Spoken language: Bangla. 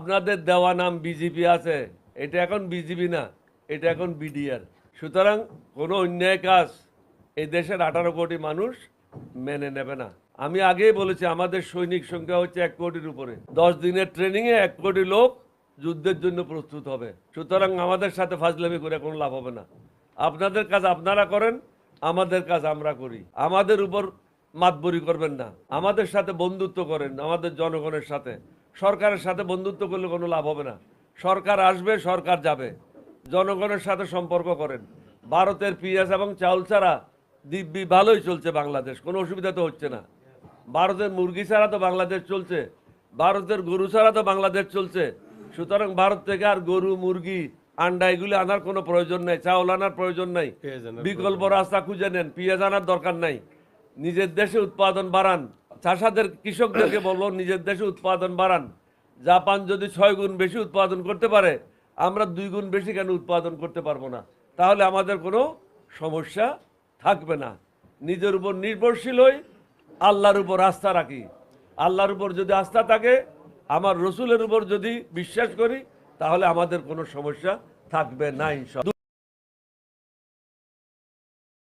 আপনাদের দেওয়া নাম বিজেপি আছে, এটা এখন বিজেপি না, এটা এখন বিডিআর। সুতরাং কোনো অন্যায় কাজ এই দেশের 18 কোটি মানুষ মেনে নেবে না। আমি আগেই বলেছি আমাদের সৈনিক সংখ্যা হচ্ছে 1 কোটির উপরে। 10 দিনের ট্রেনিংয়ে 1 কোটি লোক যুদ্ধের জন্য প্রস্তুত হবে। সুতরাং আমাদের সাথে ফাজলামি করে কোনো লাভ হবে না। আপনাদের কাজ আপনারা করেন, আমাদের কাজ আমরা করি। আমাদের উপর মাতবরি করবেন না, আমাদের সাথে বন্ধুত্ব করেন, আমাদের জনগণের সাথে। সরকারের সাথে বন্ধুত্ব করলে কোনো লাভ হবে না। সরকার আসবে, সরকার যাবে, জনগণের সাথে সম্পর্ক করেন। ভারতের পেঁয়াজ এবং চাউল ছাড়া দিব্যি ভালোই চলছে বাংলাদেশ, কোনো অসুবিধা তো হচ্ছে না। ভারতের মুরগি ছাড়া তো বাংলাদেশ চলছে, ভারতের গরু ছাড়া তো বাংলাদেশ চলছে। সুতরাং ভারত থেকে আর গরু, মুরগি, আন্ডা এগুলি আনার কোনো প্রয়োজন নাই, চাউল আনার প্রয়োজন নাই। বিকল্প রাস্তা খুঁজে নেন, পেঁয়াজ আনার দরকার নাই। নিজের দেশে উৎপাদন বাড়ান। চাষাদের, কৃষকদেরকে বলবো নিজের দেশে উৎপাদন বাড়ান। জাপান যদি 6 গুণ বেশি উৎপাদন করতে পারে, আমরা 2 গুণ বেশি কেন উৎপাদন করতে পারবো না? তাহলে আমাদের কোনো সমস্যা থাকবে না। নিজের উপর নির্ভরশীল হই, আল্লাহর উপর আস্থা রাখি। আল্লাহর উপর যদি আস্থা থাকে, আমার রসুলের উপর যদি বিশ্বাস করি, তাহলে আমাদের কোনো সমস্যা থাকবে না ইনশাআল্লাহ।